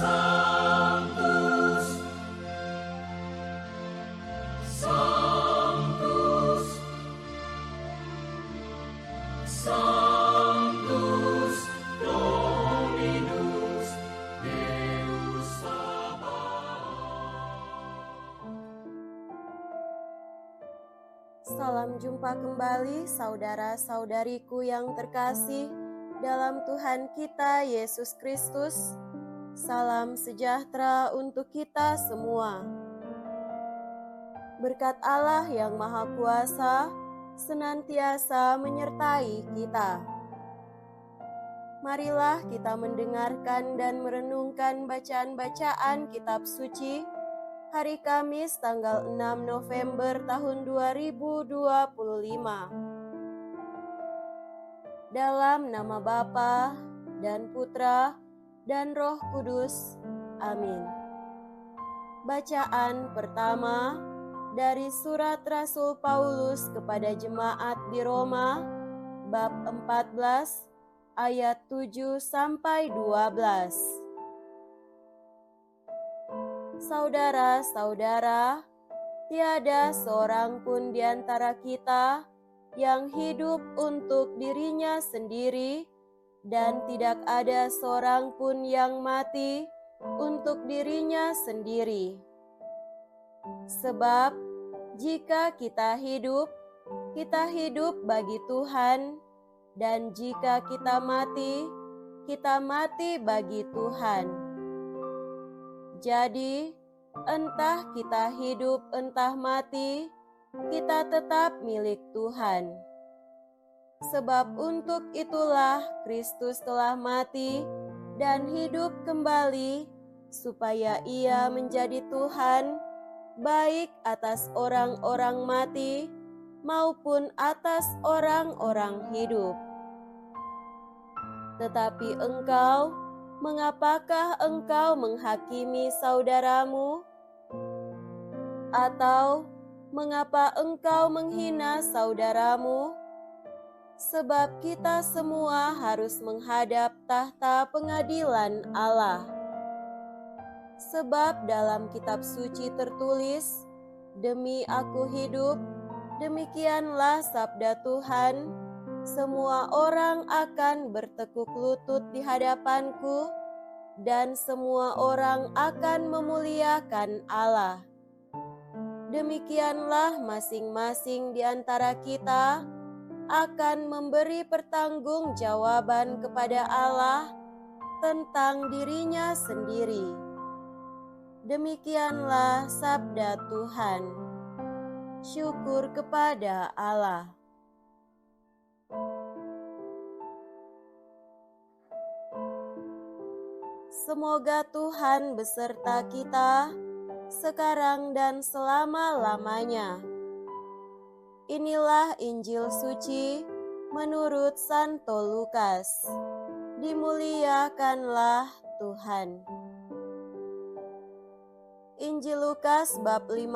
Sanctus, Sanctus, Sanctus Dominus Deus Sabaoth. Salam jumpa kembali saudara-saudariku yang terkasih dalam Tuhan kita Yesus Kristus. Salam sejahtera untuk kita semua. Berkat Allah yang Maha Kuasa senantiasa menyertai kita. Marilah kita mendengarkan dan merenungkan bacaan-bacaan kitab suci hari Kamis tanggal 6 November tahun 2025. Dalam nama Bapa dan Putra dan Roh Kudus. Amin. Bacaan pertama dari surat Rasul Paulus kepada jemaat di Roma, bab 14 ayat 7 sampai 12. Saudara-saudara, tiada seorang pun di antara kita yang hidup untuk dirinya sendiri, dan tidak ada seorang pun yang mati untuk dirinya sendiri. Sebab jika kita hidup bagi Tuhan, dan jika kita mati bagi Tuhan. Jadi, entah kita hidup entah mati, kita tetap milik Tuhan. Sebab untuk itulah Kristus telah mati dan hidup kembali, supaya Ia menjadi Tuhan, baik atas orang-orang mati maupun atas orang-orang hidup. Tetapi engkau, mengapakah engkau menghakimi saudaramu? Atau mengapa engkau menghina saudaramu? Sebab kita semua harus menghadap tahta pengadilan Allah. Sebab dalam kitab suci tertulis, "Demi aku hidup, demikianlah sabda Tuhan, semua orang akan bertekuk lutut di hadapanku, dan semua orang akan memuliakan Allah." Demikianlah masing-masing di antara kita akan memberi pertanggungjawaban kepada Allah tentang dirinya sendiri. Demikianlah sabda Tuhan. Syukur kepada Allah. Semoga Tuhan beserta kita sekarang dan selama-lamanya. Inilah Injil suci menurut Santo Lukas. Dimuliakanlah Tuhan. Injil Lukas bab 15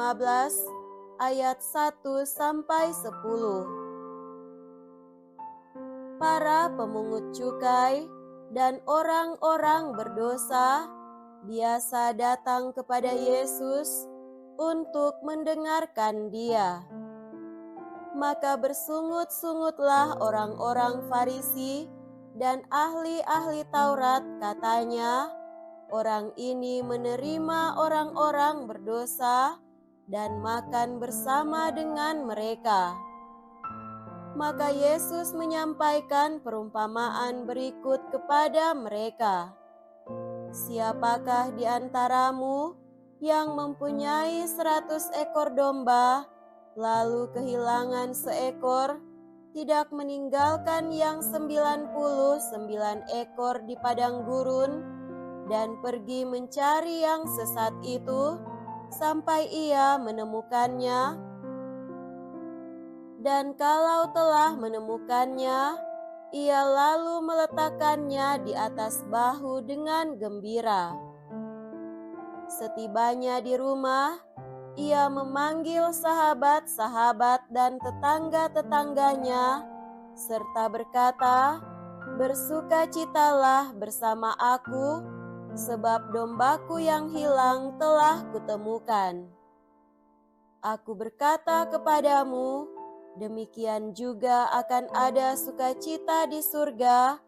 ayat 1 sampai 10. Para pemungut cukai dan orang-orang berdosa biasa datang kepada Yesus untuk mendengarkan Dia. Maka bersungut-sungutlah orang-orang Farisi dan ahli-ahli Taurat, katanya, "Orang ini menerima orang-orang berdosa dan makan bersama dengan mereka." Maka Yesus menyampaikan perumpamaan berikut kepada mereka. "Siapakah di antaramu yang mempunyai 100 ekor domba, lalu kehilangan seekor, tidak meninggalkan yang 99 ekor di padang gurun, dan pergi mencari yang sesat itu sampai ia menemukannya? Dan kalau telah menemukannya, ia lalu meletakkannya di atas bahu dengan gembira. Setibanya di rumah, ia memanggil sahabat-sahabat dan tetangga-tetangganya, serta berkata, "Bersukacitalah bersama aku, sebab dombaku yang hilang telah kutemukan. Aku berkata kepadamu, demikian juga akan ada sukacita di surga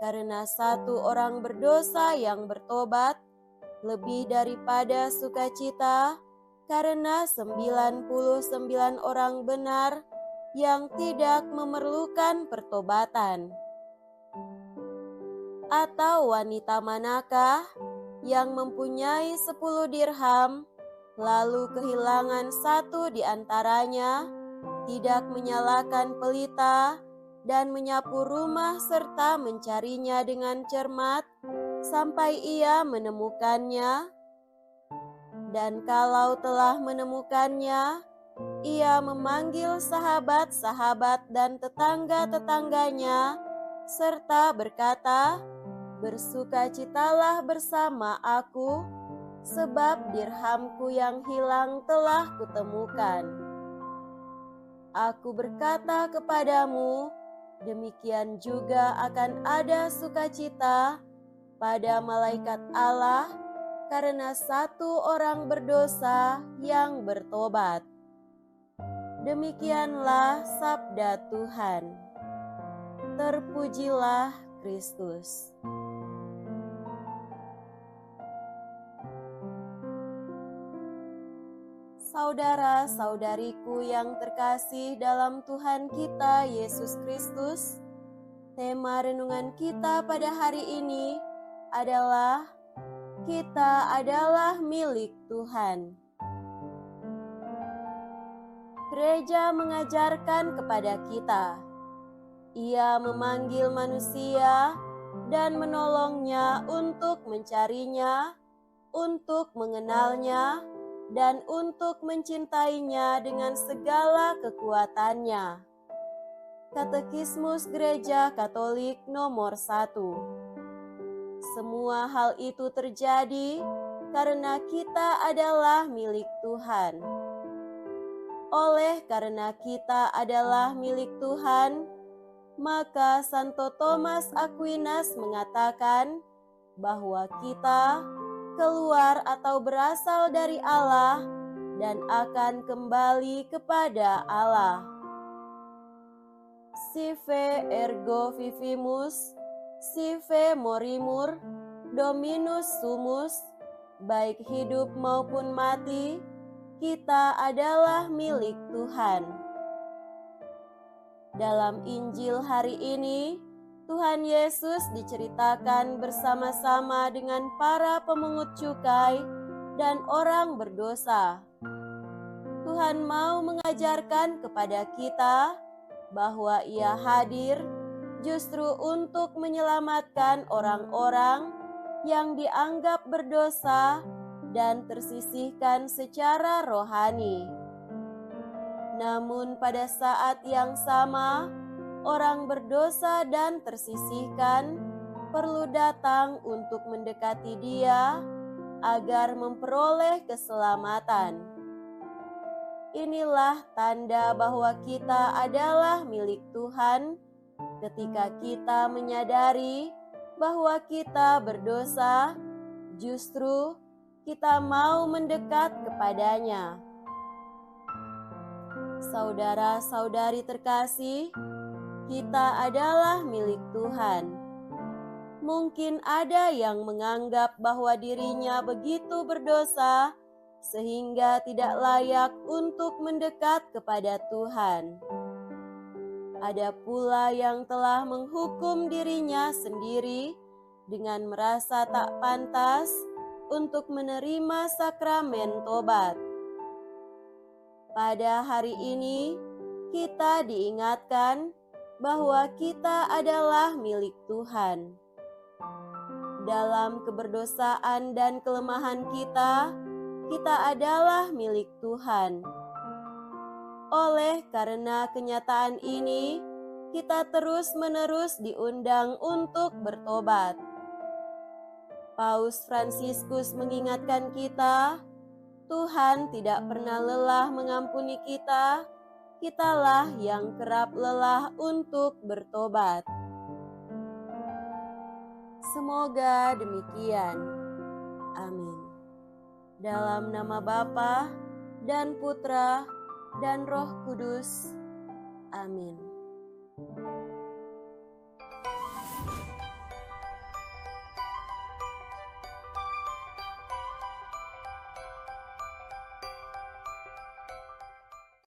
karena satu orang berdosa yang bertobat, lebih daripada sukacita karena 99 orang benar yang tidak memerlukan pertobatan. Atau wanita manakah yang mempunyai 10 dirham, lalu kehilangan satu di antaranya, tidak menyalakan pelita dan menyapu rumah serta mencarinya dengan cermat sampai ia menemukannya? Dan kalau telah menemukannya, ia memanggil sahabat-sahabat dan tetangga-tetangganya serta berkata, "Bersukacitalah bersama aku, sebab dirhamku yang hilang telah kutemukan." Aku berkata kepadamu, demikian juga akan ada sukacita pada malaikat Allah karena satu orang berdosa yang bertobat. Demikianlah sabda Tuhan. Terpujilah Kristus. Saudara-saudariku yang terkasih dalam Tuhan kita Yesus Kristus, tema renungan kita pada hari ini adalah kita adalah milik Tuhan. Gereja mengajarkan kepada kita, Ia memanggil manusia dan menolongnya untuk mencarinya, untuk mengenalnya, dan untuk mencintainya dengan segala kekuatannya. Katekismus Gereja Katolik nomor 1. Semua hal itu terjadi karena kita adalah milik Tuhan. Oleh karena kita adalah milik Tuhan, maka Santo Thomas Aquinas mengatakan bahwa kita keluar atau berasal dari Allah dan akan kembali kepada Allah. Sive ergo vivimus, sive morimur, dominus sumus, baik hidup maupun mati, kita adalah milik Tuhan. Dalam Injil hari ini, Tuhan Yesus diceritakan bersama-sama dengan para pemungut cukai dan orang berdosa. Tuhan mau mengajarkan kepada kita bahwa Ia hadir justru untuk menyelamatkan orang-orang yang dianggap berdosa dan tersisihkan secara rohani. Namun pada saat yang sama, orang berdosa dan tersisihkan perlu datang untuk mendekati Dia agar memperoleh keselamatan. Inilah tanda bahwa kita adalah milik Tuhan ketika kita menyadari bahwa kita berdosa, justru kita mau mendekat kepadanya. Saudara-saudari terkasih, kita adalah milik Tuhan. Mungkin ada yang menganggap bahwa dirinya begitu berdosa sehingga tidak layak untuk mendekat kepada Tuhan. Ada pula yang telah menghukum dirinya sendiri dengan merasa tak pantas untuk menerima sakramen tobat. Pada hari ini, kita diingatkan bahwa kita adalah milik Tuhan. Dalam keberdosaan dan kelemahan kita adalah milik Tuhan. Oleh karena kenyataan ini, kita terus-menerus diundang untuk bertobat. Paus Fransiskus mengingatkan kita, Tuhan tidak pernah lelah mengampuni kita, kitalah yang kerap lelah untuk bertobat. Semoga demikian. Amin. Dalam nama Bapa dan Putra dan Roh Kudus. Amin.